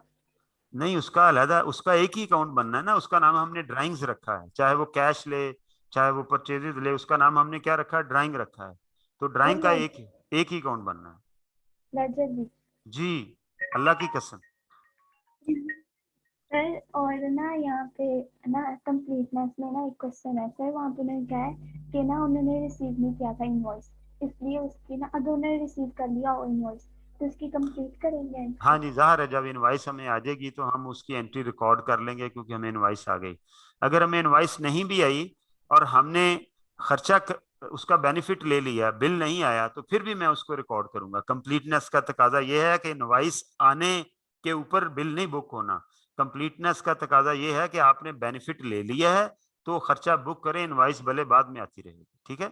नहीं, उसका अलहदा, उसका एक ही अकाउंट बनना है ना, उसका नाम हमने ड्राइंग्स रखा है, चाहे वो कैश ले चाहे वो परचेजेस ले, उसका नाम हमने क्या रखा है? ड्राइंग रखा है। तो ड्राइंग का एक ही अकाउंट बनना है। लेजर भी? जी, अल्लाह की कसम। सर और ना यहाँ पे ना कंप्लीटनेस में ना एक क्वेश्चन है सर, वहाँ पे उन्होंने कहा है कि ना उन्होंने रिसीव नहीं किया था इनवॉइस, इसलिए उसकी ना अगर उन्होंने रिसीव कर लिया हो इनवॉइस तो उसकी कंप्लीट करेंगे? हाँ जी, जाहिर है जब इनवाइस हमें आ जाएगी तो हम उसकी एंट्री रिकॉर्ड कर लेंगे, क्योंकि हमें इनवाइस आ गई। अगर हमें इनवाइस नहीं भी आई और हमने उसका बेनिफिट ले लिया, बिल नहीं आया, तो फिर भी मैं उसको रिकॉर्ड करूंगा। कंप्लीटनेस का तकाजा यह है कि इनवाइस आने के ऊपर बिल नहीं बुक होना। कंप्लीटनेस का तकाजा यह है कि आपने बेनिफिट ले लिया है तो खर्चा बुक करें, इनवाइस भले बाद में आती रहेगी, ठीक है?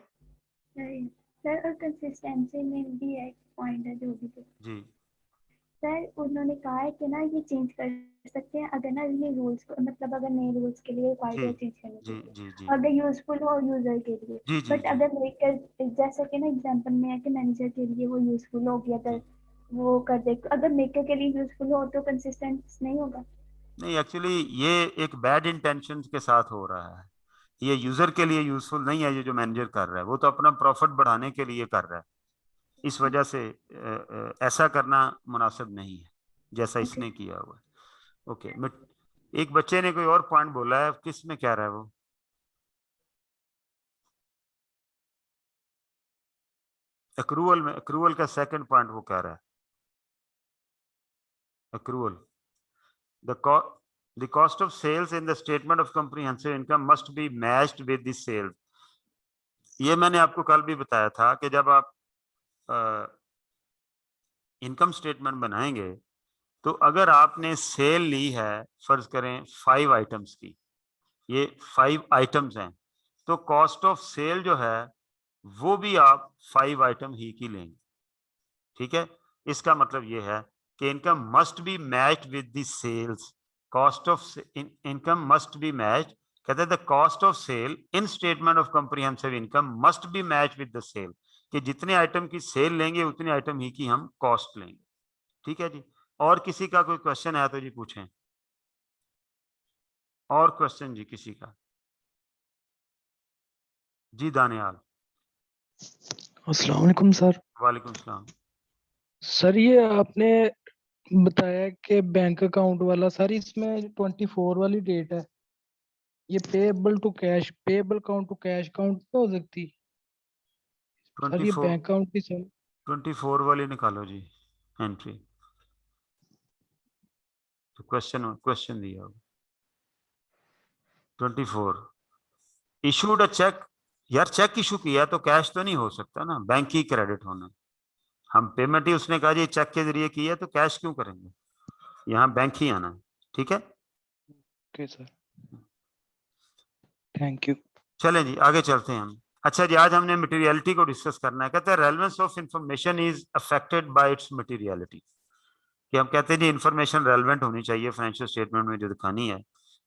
सर और कंसिस्टेंसी में भी एक पॉइंट है जो भी जी सर उन्होंने कहा है कि ना ये चेंज कर सकते हैं अगर ना ये रूल्स मतलब अगर नए रूल्स के लिए रिक्वायर्ड है चेंज करने के जी लिए, जी जी अगर यूजफुल हो यूजर के लिए। जी जी बट जी अगर मेकर जैसे कि ना एग्जांपल में है कि मैनेजर के लिए वो यूजफुल होगी, अगर वो कर दे, अगर मेकर के लिए यूजफुल हो तो कंसिस्टेंट नहीं होगा। नहीं, एक्चुअली ये एक बैड इंटेंशन के साथ हो रहा है। ये यूजर के लिए यूजफुल नहीं है, ये जो मैनेजर कर रहा है वो तो अपना प्रॉफिट बढ़ाने के लिए कर रहा है। इस वजह से ऐसा करना मुनासिब नहीं है जैसा इसने किया हुआ है। ओके, एक बच्चे ने कोई और पॉइंट बोला है, किस में कह रहा है वो? अक्रूवल में, अक्रूवल का सेकंड पॉइंट वो कह रहा है। Accrual, the cost of sales in the statement of comprehensive income must be matched with the sales। ये मैंने आपको कल भी बताया था कि जब आप इनकम स्टेटमेंट बनाएंगे तो अगर आपने सेल ली है, फर्ज करें 5 आइटम्स की, ये 5 आइटम्स हैं, तो कॉस्ट ऑफ सेल जो है वो भी आप 5 आइटम ही की लेंगे। ठीक है, इसका मतलब ये है कि income must be matched with the sales. Cost of income must be matched, कहते हैं the cost of sale in statement of comprehensive income must be match with the sale, कि जितने आइटम की सेल लेंगे उतने आइटम ही की हम cost लेंगे। ठीक है जी। और किसी का कोई क्वेश्चन है तो जी पूछें। और क्वेश्चन जी किसी का? जी दानियाल। अस्सलाम वालेकुम सर। वालेकुम सलाम। सर ये आपने बताया कि बैंक अकाउंट वाला, सर इसमें 24 वाली डेट है, ये payable to cash, payable account to cash account पे हो सकती? सर ये 24 बैंक अकाउंट की सर 24 वाली निकालो जी एंट्री, तो क्वेश्चन दिया होगा 24। इशूड अ चेक, यार चेक इशू किया तो कैश तो नहीं हो सकता ना, बैंक ही क्रेडिट होना। हम पेमेंट ही उसने कहा जी चेक के जरिए किया तो कैश क्यों करेंगे, यहाँ बैंक ही आना है। ठीक है, ओके सर, थैंक यू। चलें जी आगे चलते हैं हम। अच्छा जी, आज हमने मटेरियलिटी को डिस्कस करना है। कहते हैं relevance of information is affected by it's materiality, कि हम कहते हैं जी इंफॉर्मेशन रेलेवेंट होनी चाहिए फाइनेंशियल स्टेटमेंट में जो दिखानी है,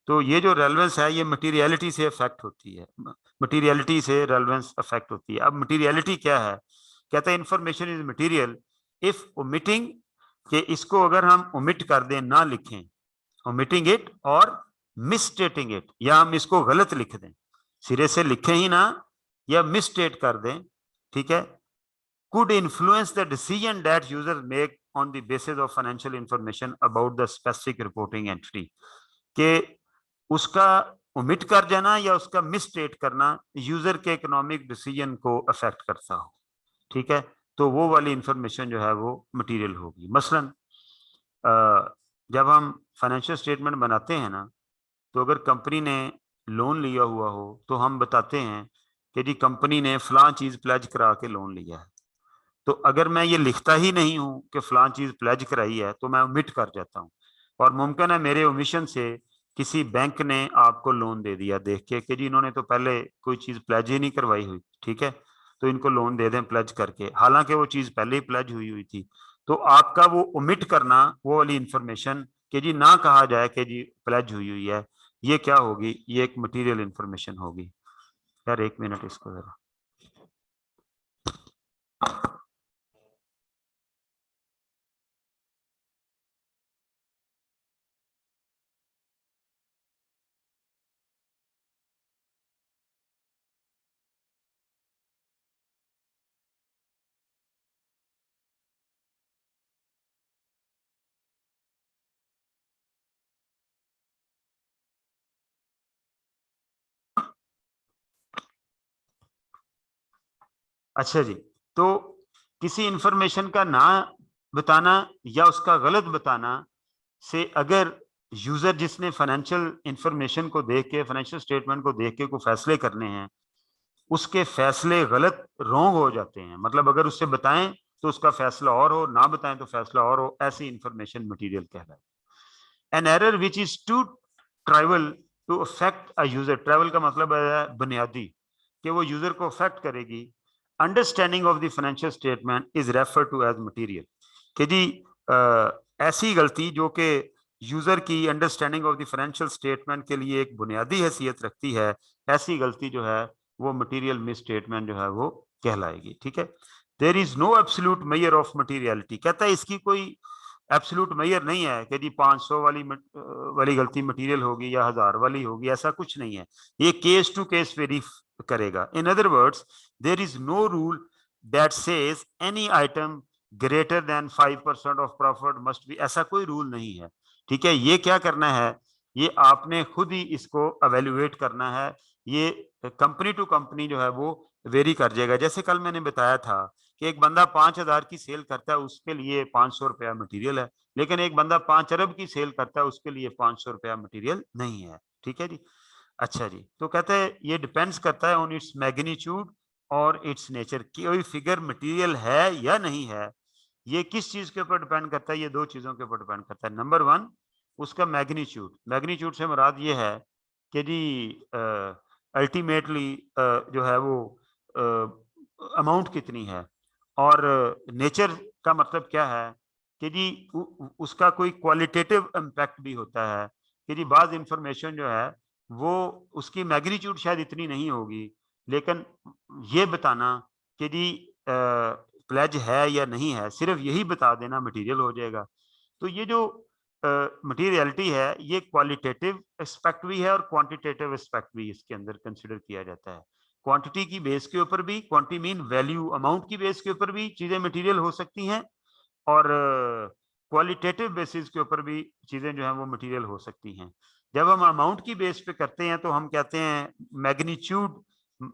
तो ये जो रेलेवेंस है ये मटेरियलिटी से अफेक्ट होती है, मटेरियलिटी से रेलेवेंस अफेक्ट होती है। अब मटेरियलिटी क्या है? कहते हैं information is material if omitting, कि इसको अगर हम ओमिट कर दें, ना लिखें, ओमिटिंग इट और मिसस्टेटिंग इट, या हम इसको गलत लिख दें, सिरे से लिखें ही ना या मिसस्टेट कर दें। ठीक है, could influence the decision that users make on the basis of financial information about the specific reporting entity, के उसका ओमिट कर जाना या उसका मिसस्टेट करना यूजर के इकोनॉमिक डिसीजन को अफेक्ट करता हो। ठीक है, तो वो वाली इंफॉर्मेशन जो है वो मटेरियल होगी। मसलन जब हम फाइनेंशियल स्टेटमेंट बनाते हैं ना, तो अगर कंपनी ने लोन लिया हुआ हो तो हम बताते हैं कि जी कंपनी ने फलां चीज प्लेज करा के लोन लिया है। तो अगर मैं ये लिखता ही नहीं हूं कि फलां चीज प्लेज कराई है तो मैं ओमिट कर जाता हूं, और मुमकिन है मेरे ओमिशन से किसी बैंक ने आपको लोन दे दिया देख के कि जी इन्होंने तो पहले कोई चीज प्लेज ही नहीं करवाई हुई, ठीक है, तो इनको लोन दे दें प्लेज करके, हालांकि वो चीज पहले ही प्लेज हुई हुई थी। तो आपका वो ओमिट करना, वो वाली इंफॉर्मेशन कि जी ना कहा जाए कि जी प्लेज हुई हुई है, ये क्या होगी? ये एक मटेरियल इंफॉर्मेशन होगी। यार एक मिनट इसको जरा। अच्छा जी, तो किसी इंफॉर्मेशन का ना बताना या उसका गलत बताना से अगर यूजर जिसने फाइनेंशियल इंफॉर्मेशन को देख के, फाइनेंशियल स्टेटमेंट को देख के को फैसले करने हैं, उसके फैसले गलत रॉन्ग हो जाते हैं, मतलब अगर उससे बताएं तो उसका फैसला और हो, ना बताएं तो फैसला और हो, ऐसी इंफॉर्मेशन मटेरियल कहलाए। An error which is too trivial to affect a user, trivial का मतलब है बुनियादी, कि वो यूजर को अफेक्ट करेगी। Understanding of the financial statement is refer to as material, कि जी ऐसी गलती जो कि यूजर की understanding of the financial statement के लिए एक बुनियादी हैसियत रखती है, ऐसी गलती जो है वो मटेरियल मिस स्टेटमेंट जो है वो कहलाएगी। ठीक है, there is no absolute measure of materiality. कहता है इसकी कोई एब्सोल्यूट मेजर नहीं है कि जी 500 वाली गलती मटेरियल होगी या 1000 वाली होगी, ऐसा कुछ नहीं है। ये केस टू केस वेरी करेगा। In other words, there is no rule that says any item greater than 5% of profit must be, ऐसा कोई रूल नहीं है। ठीक है, ये क्या करना है, ये आपने खुद ही इसको एवेल्युएट करना है। ये कंपनी टू कंपनी जो है वो वेरी कर जाएगा। जैसे कल मैंने बताया था कि एक बंदा 5000 की सेल करता है, उसके लिए 500 रुपया मटीरियल है, लेकिन एक बंदा 5 अरब की सेल करता है, उसके लिए 500 रुपया मटीरियल नहीं है। ठीक है जी। अच्छा जी, तो कहते हैं ये डिपेंड्स करता है ऑन इट्स मैग्नीट्यूड और इट्स नेचर। कोई फिगर मटेरियल है या नहीं है, ये किस चीज के ऊपर डिपेंड करता है, ये दो चीजों के ऊपर डिपेंड करता है। नंबर 1, उसका मैग्नीट्यूड। मैग्नीट्यूड से मुराद ये है कि जी अल्टीमेटली जो है वो अमाउंट कितनी है, और नेचर का मतलब क्या है कि जी उसका कोई क्वालिटेटिव इम्पैक्ट भी होता है कि जी बाज इंफॉर्मेशन जो है वो उसकी मैग्नीट्यूड शायद इतनी नहीं होगी, लेकिन ये बताना कि जी प्लेज है या नहीं है, सिर्फ यही बता देना मटेरियल हो जाएगा। तो ये जो मटेरियलिटी है ये क्वालिटेटिव एस्पेक्ट भी है और क्वांटिटेटिव एस्पेक्ट भी इसके अंदर कंसिडर किया जाता है। क्वांटिटी की बेस के ऊपर भी, क्वांटिटी मीन वैल्यू अमाउंट की बेस के ऊपर भी चीजें मटेरियल हो सकती हैं, और क्वालिटेटिव बेसिस के ऊपर भी चीजें जो है वो मटेरियल हो सकती हैं। जब हम अमाउंट की बेस पे करते हैं तो हम कहते हैं मैग्नीट्यूड,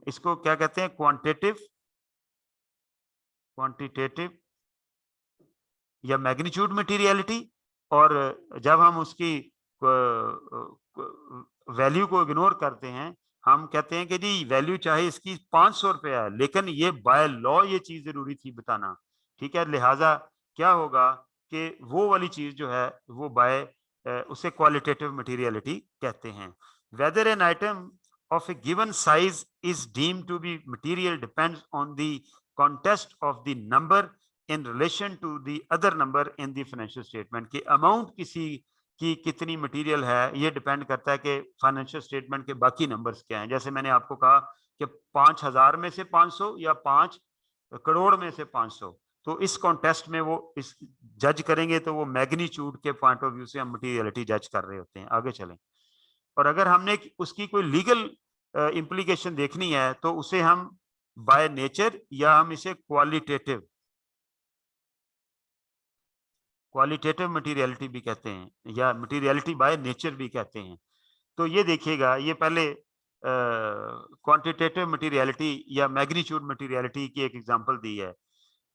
इसको क्या कहते हैं, क्वांटिटेटिव या मैग्नीट्यूड मटेरियलिटी। और जब हम उसकी वैल्यू को इग्नोर करते हैं, हम कहते हैं कि जी वैल्यू चाहे इसकी 500 रुपया है, लेकिन ये बाय लॉ ये चीज जरूरी थी बताना। ठीक है, लिहाजा क्या होगा कि वो वाली चीज जो है वो बाय उसे क्वालिटेटिव मटेरियलिटी कहते हैं। Whether an item of a given size is deemed to be material depends on the context of the number in relation to the other number in the financial statement। कि amount किसी की कितनी material है ये depend करता है कि financial statement के बाकी नंबर्स क्या हैं। जैसे मैंने आपको कहा कि 5000 में से 500 या 5 करोड़ में से 500, तो इस कॉन्टेस्ट में वो इस जज करेंगे तो वो मैग्नीट्यूड के पॉइंट ऑफ व्यू से हम मटेरियलिटी जज कर रहे होते हैं। आगे चलें, और अगर हमने उसकी कोई लीगल इम्प्लीकेशन देखनी है तो उसे हम बाय नेचर या हम इसे क्वालिटेटिव मटेरियलिटी भी कहते हैं, या मटेरियलिटी बाय नेचर भी कहते हैं। तो ये देखिएगा, ये पहले क्वांटिटेटिव मटेरियलिटी या मैग्नीट्यूड मटेरियलिटी की एक एग्जांपल दी है।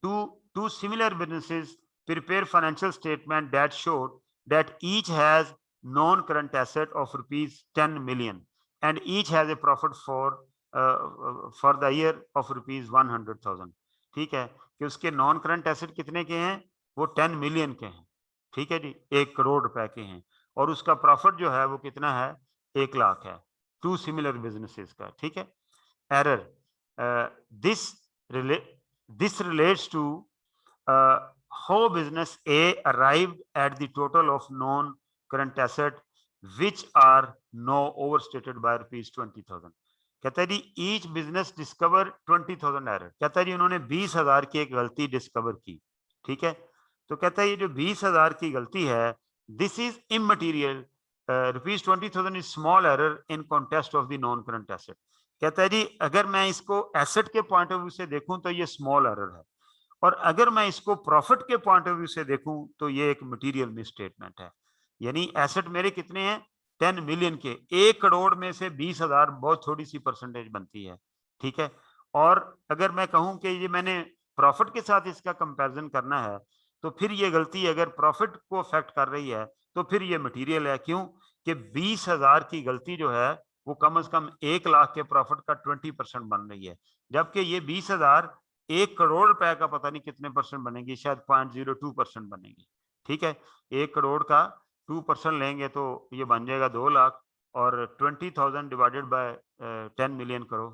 Two similar businesses prepare financial statement that showed that each has non current asset of rupees 10 million and each has a profit for the year of rupees 100,000। ठीक है, कि उसके non current asset कितने के हैं, वो 10 million के हैं। ठीक है जी, 1 करोड़ रुपए के हैं, और उसका प्रॉफिट जो है वो कितना है, 1 लाख है। टू सिमिलर बिजनेसेस का। ठीक है, error this relates to how business A arrived at the total of non-current asset which are now overstated by rupees 20,000। कहता है जी each business discover 20,000 error। कहता है जी उन्होंने 20,000 की एक गलती डिस्कवर की। ठीक है, तो कहता है ये जो 20,000 की गलती है, this is immaterial, rupees 20,000 is small error in context of the non-current asset। कहता है जी अगर मैं इसको एसेट के पॉइंट ऑफ व्यू से देखूं तो ये स्मॉल एरर है, और अगर मैं इसको प्रॉफिट के पॉइंट ऑफ व्यू से देखूं तो ये एक मटेरियल मिस स्टेटमेंट है। यानी एसेट मेरे कितने हैं, 10 million के, 1 करोड़ में से 20,000 बहुत थोड़ी सी परसेंटेज बनती है। ठीक है, और अगर मैं कहूं कि ये मैंने प्रॉफिट के साथ इसका कंपैरिजन करना है, तो फिर ये गलती अगर प्रॉफिट को अफेक्ट कर रही है तो फिर ये मटेरियल है। क्यों कि 20,000 की गलती जो है वो कम से कम 1 लाख के प्रॉफिट का 20% बन रही है, जबकि ये 20,000 1 करोड़ रुपए का पता नहीं कितने परसेंट बनेगी, शायद 0.02% बनेगी। ठीक है, 1 करोड़ का 2% लेंगे तो ये बन जाएगा 2 लाख, और 20,000 डिवाइडेड बाय 10 million करो,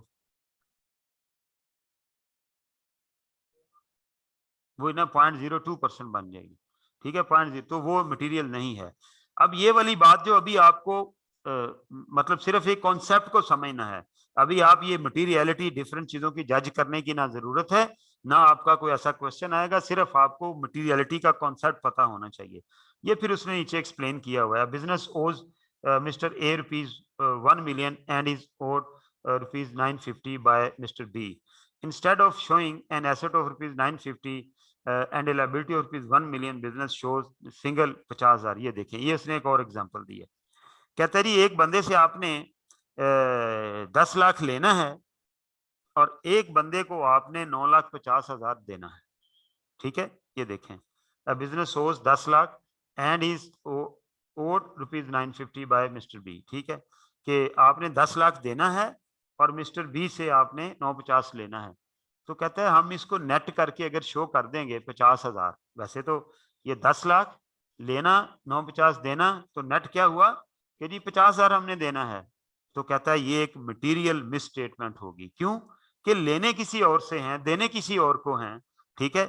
वो ना 0.02% बन जाएगी। ठीक है 0.0, तो वो मटेरियल नहीं है। अब ये वाली बात जो अभी आपको मतलब सिर्फ एक कॉन्सेप्ट को समझना है, अभी आप ये मटीरियलिटी डिफरेंट चीजों की जज करने की ना जरूरत है, ना आपका कोई ऐसा क्वेश्चन आएगा, सिर्फ आपको मटीरियलिटी का कॉन्सेप्ट पता होना चाहिए। ये फिर उसने नीचे एक्सप्लेन किया हुआ है, बिजनेस ओज mister A ₹1 million and is owed ₹950 by Mr. B. Instead of showing an asset of ₹950 and a liability of ₹1 million, business shows single 50,000। ये देखें, ये उसने एक और एग्जांपल दी है। कहता है जी एक बंदे से आपने 10 लाख लेना है और एक बंदे को आपने 9,50,000 देना है, ठीक है। ये देखें, business source 10 lakh and is owed ₹950 by mister B, ठीक है, कि आपने 10 लाख देना है और मिस्टर बी से आपने 950 लेना है। तो कहता है हम इसको नेट करके अगर शो कर देंगे 50,000, वैसे तो ये 10 लाख लेना 950 देना, तो नेट क्या हुआ कि जी 50,000 हमने देना है। तो कहता है ये एक मटेरियल मिस स्टेटमेंट होगी। क्यों? कि लेने किसी और से हैं, देने किसी और को हैं, ठीक है।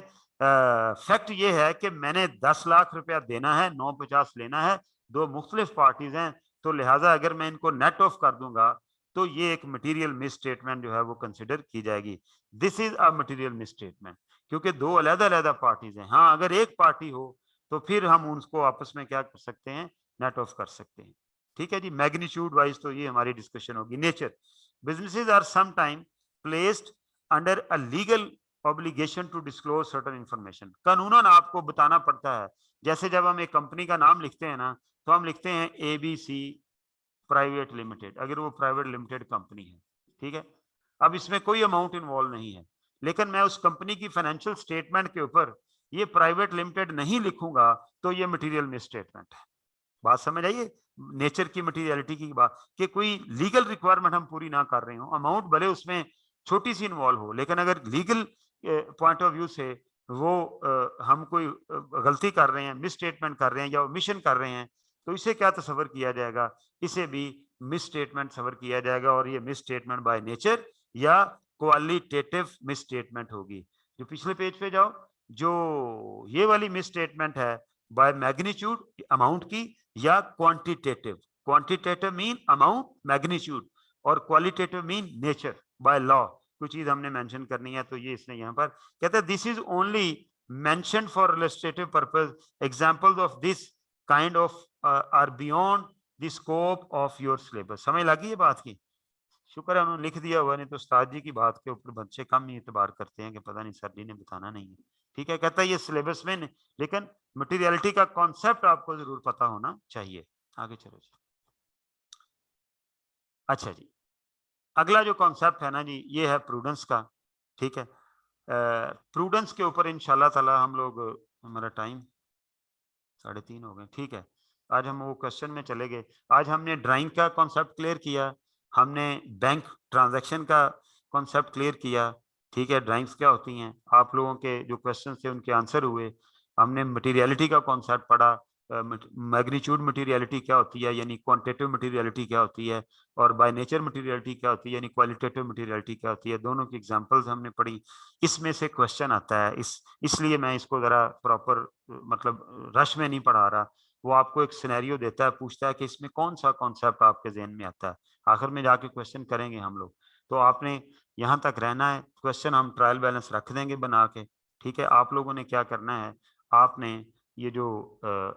फैक्ट ये है कि मैंने 10 लाख रुपया देना है, 950 लेना है, दो मुख्तलिफ पार्टीज हैं, तो लिहाजा अगर मैं इनको नेट ऑफ कर दूंगा तो ये एक मटेरियल मिस स्टेटमेंट जो है वो कंसिडर की जाएगी। This is a material miss statement, क्योंकि दो अलग-अलग पार्टीज हैं। हाँ, अगर एक पार्टी हो तो फिर हम उनको आपस में क्या कर सकते हैं, नेट ऑफ कर सकते हैं, ठीक है जी। मैग्नीट्यूड वाइज तो ये हमारी डिस्कशन होगी। Nature, businesses are some time placed under a legal obligation to disclose certain information. कानूनन आपको बताना पड़ता है, जैसे जब हम एक कंपनी का नाम लिखते हैं ना, तो हम लिखते हैं ABC प्राइवेट लिमिटेड, अगर वो प्राइवेट लिमिटेड कंपनी है, ठीक है। अब इसमें कोई अमाउंट इन्वॉल्व नहीं है, लेकिन मैं उस कंपनी की फाइनेंशियल स्टेटमेंट के ऊपर ये प्राइवेट लिमिटेड नहीं लिखूंगा तो ये मटेरियल मिस स्टेटमेंट है। बात समझ आइए, नेचर की मटेरियलिटी की बात, कि कोई लीगल रिक्वायरमेंट हम पूरी ना कर रहे हो, अमाउंट भले उसमें छोटी सी इन्वॉल्व हो, लेकिन अगर लीगल पॉइंट ऑफ व्यू से वो हम कोई गलती कर रहे हैं, मिस स्टेटमेंट कर रहे हैं या ओमिशन कर रहे हैं, तो इसे क्या तस्वर किया जाएगा, इसे भी मिस स्टेटमेंट तस्वर किया जाएगा। और ये मिस स्टेटमेंट बाय नेचर या क्वालिटेटिव मिस स्टेटमेंट होगी। जो पिछले पेज पे जाओ, जो ये वाली मिस स्टेटमेंट है बाय मैग्नीट्यूड अमाउंट की, या quantitative, quantitative mean amount magnitude, और qualitative mean nature by law, कुछ चीज हमने मेंशन करनी है, तो ये इसने यहाँ पर कहता है this is only mentioned for illustrative purpose, examples of this kind of are beyond the scope of your syllabus. समझ लगी ये बात की? शुक्र है उन्होंने लिख दिया हुआ, नहीं तो उस्ताद जी की बात के ऊपर बच्चे कम ही इतबार करते हैं कि पता नहीं सर जी ने बताना नहीं है, ठीक है। कहता है ये सिलेबस में नहीं, लेकिन मटेरियलिटी का कॉन्सेप्ट आपको जरूर पता होना चाहिए। आगे चलो जी। अच्छा जी, अगला जो कॉन्सेप्ट है ना जी, ये है प्रूडेंस का, ठीक है। प्रूडेंस के ऊपर इंशाल्लाह ताला हम लोग, हमारा टाइम 3:30 हो गए, ठीक है। आज हम वो क्वेश्चन में चले गए। आज हमने ड्राइंग का कॉन्सेप्ट क्लियर किया, हमने बैंक ट्रांजैक्शन का कॉन्सेप्ट क्लियर किया, ठीक है। ड्राइंग्स क्या होती हैं, आप लोगों के जो क्वेश्चन थे उनके आंसर हुए। हमने मटेरियलिटी का कॉन्सेप्ट पढ़ा, मैग्नीट्यूड मटेरियलिटी क्या होती है, यानी क्वांटिटेटिव मटेरियलिटी क्या होती है, और बाय नेचर मटेरियलिटी क्या होती है, यानी क्वालिटेटिव मटेरियलिटी क्या होती है। दोनों की एग्जांपल्स हमने पढ़ी। इसमें से क्वेश्चन आता है, इसलिए मैं इसको जरा प्रॉपर मतलब रश में नहीं पढ़ा रहा। वो आपको एक सिनेरियो देता है, पूछता है कि इसमें कौन सा कॉन्सेप्ट आपके जहन में आता है, आखिर में जाके क्वेश्चन करेंगे हम लोग। तो आपने यहाँ तक रहना है, क्वेश्चन हम ट्रायल बैलेंस रख देंगे बना के, ठीक है। आप लोगों ने क्या करना है, आपने ये जो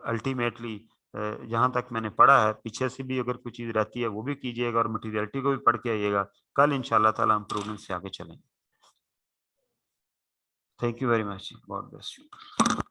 अल्टीमेटली जहाँ तक मैंने पढ़ा है, पीछे से भी अगर कोई चीज़ रहती है वो भी कीजिएगा, और मटेरियलिटी को भी पढ़ के आइएगा। कल इंशाल्लाह ताला हम प्रोग्राम से आगे चलेंगे। Thank you very much, God bless you.